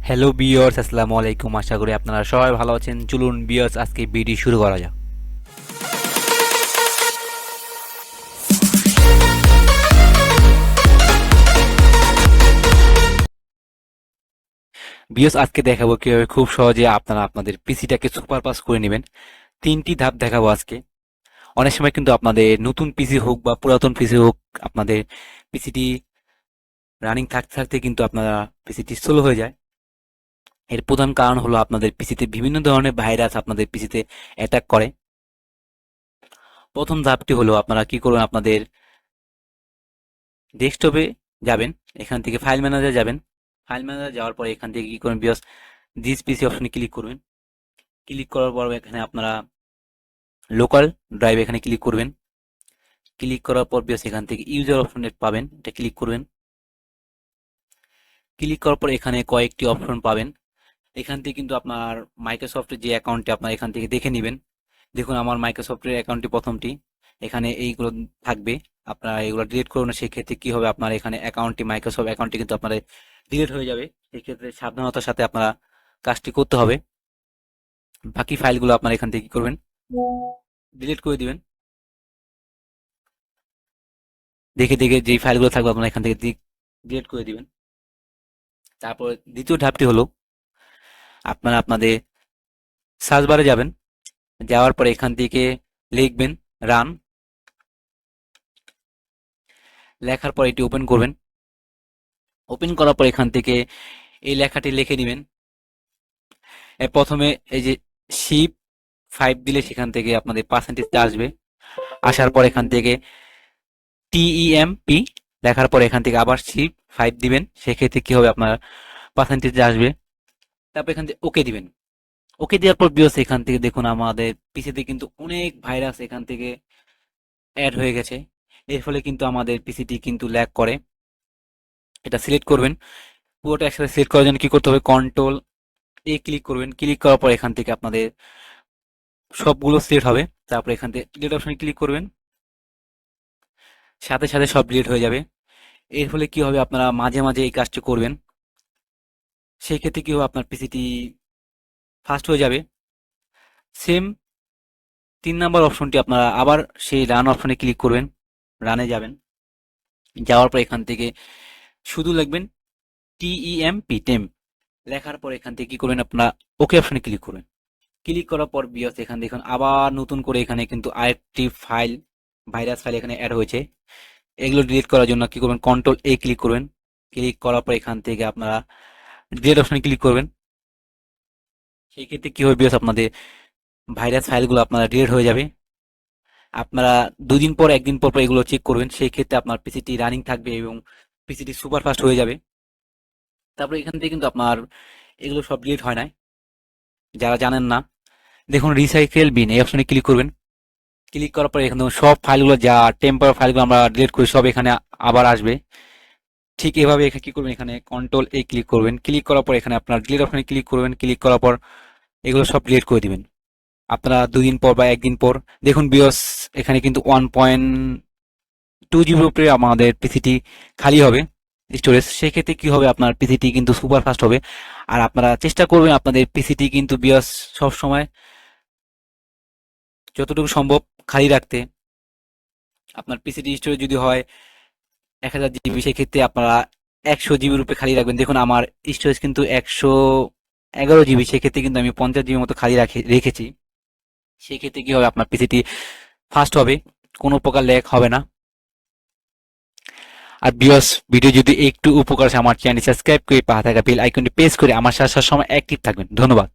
Hello বিয়ার্স, আসসালামু আলাইকুম। আশা করি আপনারা সবাই ভালো আছেন। চলুন বিয়ার্স, আজকে ভিডিও শুরু করা যাক। বিয়ার্স, আজকে দেখাবো কিভাবে খুব সহজে আপনারা আপনাদের পিসিটাকে সুপারপাস করে নেবেন। তিনটি ধাপ দেখাবো আজকে। অনেক সময় কিন্তু আপনাদের নতুন পিসি হোক বা পুরাতন পিসি হোক, আপনাদের পিসিটি রানিং থাকতে থাকতে কিন্তু আপনারা পিসিটি স্লো হয়ে যায়। এর প্রধান কারণ হলো আপনাদের পিসিতে বিভিন্ন ধরনের ভাইরাস আপনাদের পিসিতে অ্যাটাক করে। প্রথম ধাপটি হলো আপনারা কি করবেন, আপনাদের ডেস্কটপে যাবেন, এখান থেকে ফাইল ম্যানেজার যাবেন। ফাইল ম্যানেজার যাওয়ার পরে এখান থেকে কি করবেন, বিকজ দিস পিসি অপশনে ক্লিক করবেন। ক্লিক করার পর এখানে আপনারা লোকাল ড্রাইভ এখানে ক্লিক করবেন। ক্লিক করার পর বিকজ এখান থেকে ইউজার অপশনে পাবেন, এটা ক্লিক করবেন। ক্লিক করার পর এখানে কয়েকটি অপশন পাবেন। এখান থেকে কিন্তু আপনার মাইক্রোসফটের যে অ্যাকাউন্টটি আপনার এখান থেকে দেখে নেবেন। দেখুন আমার মাইক্রোসফটের অ্যাকাউন্টটি প্রথমটি, এখানে এইগুলো থাকবে। আপনারা এগুলো ডিলিট করুন, সেক্ষেত্রে কি হবে, আপনার এখানে অ্যাকাউন্টটি মাইক্রোসফট অ্যাকাউন্টটি কিন্তু আপনার ডিলিট হয়ে যাবে। সেক্ষেত্রে সাবধানতার সাথে আপনারা কাজটি করতে হবে। বাকি ফাইলগুলো আপনারা এখান থেকে কি করবেন, ডিলিট করে দিবেন। দেখে দেখে যেই ফাইলগুলো থাকবে আপনারা এখান থেকে ডিলিট করে দিবেন। তারপর দ্বিতীয় ধাপটি হলো আপনারা আপনাদের সার্চ বারে যাবেন। যাওয়ার পরে এখান থেকে লিখবেন রান। লেখার পর এটি ওপেন করবেন। ওপেন করার পর এখান থেকে এই লেখাটি লিখে নেবেন। প্রথমে এই যে শিপ 5 দিলে সেখান থেকে আপনাদের পার্সেন্টেজটা আসবে। আসার পর এখান থেকে টিইএমপি লেখার পর এখান থেকে আবার শিপ 5 দিবেন, সেক্ষেত্রে কি হবে, আপনার পার্সেন্টেজ আসবে। তারপর এখান থেকে ওকে দিবেন। ওকে দেওয়ার পর বিয়স এখান থেকে দেখুন আমাদের পিসিতে কিন্তু অনেক ভাইরাস এখান থেকে অ্যাড হয়ে গেছে। এর ফলে কিন্তু আমাদের পিসিটি কিন্তু ল্যাগ করে। এটা সিলেক্ট করবেন। পুরোটা একসাথে সিলেক্ট করার জন্য কি করতে হবে, কন্ট্রোল এ ক্লিক করবেন। ক্লিক করার পর এখান থেকে আপনাদের সবগুলো সিলেক্ট হবে। তারপর এখান থেকে ডিলিট অপশনে ক্লিক করবেন। সাথে সাথে সব ডিলিট হয়ে যাবে। এর ফলে কি হবে, আপনারা মাঝে মাঝে এই কাজটি করবেন, সেই ক্ষেত্রে কি হবে, আপনার পিসিটি ফাস্ট হয়ে যাবে। সেম 3 নাম্বার অপশনটি আপনারা আবার সেই রান অপশনে ক্লিক করবেন। রানে যাবেন। যাওয়ার পর এখান থেকে শুধু লিখবেন টিইএমপি টেম। লেখার পর এখান থেকে কি করবেন, আপনারা ওকে অপশনে ক্লিক করবেন। ক্লিক করার পর বিয়স এখান দেখুন আবার নতুন করে এখানে কিন্তু আরেকটি ফাইল, ভাইরাস ফাইল এখানে অ্যাড হয়েছে। এগুলো ডিলিট করার জন্য কি করবেন, কন্ট্রোল এ ক্লিক করবেন। ক্লিক করার পর এখান থেকে আপনারা ডিলিট অপশনে ক্লিক করবেন। সেই ক্ষেত্রে কি হবে বিকজ আপনাদের ভাইরাস ফাইলগুলো আপনারা ডিলিট হয়ে যাবে। আপনারা 2 দিন পর 1 দিন পর এগুলো চেক করবেন, সেই ক্ষেত্রে আপনার পিসিটি রানিং থাকবে এবং পিসিটি সুপার ফাস্ট হয়ে যাবে। তারপরে এখান থেকে কিন্তু আপনার এগুলো সব ডিলিট হয় না, যারা জানেন না। দেখুন রিসাইকেল বিন এই অপশনে ক্লিক করবেন। ক্লিক করার পরে এখানে সব ফাইলগুলো যা টেম্পোরারি ফাইলগুলো আমরা ডিলিট করি সব এখানে আবার আসবে। ঠিক এভাবে এখানে কি করবেন, এখানে কন্ট্রোল এ ক্লিক করবেন। ক্লিক করার পর এখানে আপনার ডিলিট অপশনে ক্লিক করবেন। ক্লিক করার পর এগুলো সব ডিলিট করে দিবেন। আপনারা 2 দিন পর বা 1 দিন পর দেখুন বিয়স এখানে কিন্তু 1.2 জিবির উপরে আমাদের পিসিটি খালি হবে স্টোরেজ। সেক্ষেত্রে কি হবে, আপনার পিসিটি কিন্তু সুপার ফাস্ট হবে। আর আপনারা চেষ্টা করবেন আপনাদের পিসিটি কিন্তু বিয়স সব সময় যতটুকু সম্ভব খালি রাখতে। আপনার পিসিটি স্টোরেজ যদি হয় 1000 জিবি, সেক্ষেত্রে আপনারা 100 জিবির উপরে খালি রাখবেন। দেখুন আমার স্টোরেজ কিন্তু 111 জিবি, সেক্ষেত্রে কিন্তু আমি 50 জিবির মতো খালি রেখেছি। সেক্ষেত্রে কি হবে, আপনার পিসিটি ফাস্ট হবে, কোনো প্রকার ল্যাগ হবে না। আর বিয়স ভিডিও যদি একটু উপকার আসে আমার চ্যানেল সাবস্ক্রাইব করে পাশে থাকা বেল আইকনটি প্রেস করে আমার সাথে সবসময় অ্যাক্টিভ থাকবেন। ধন্যবাদ।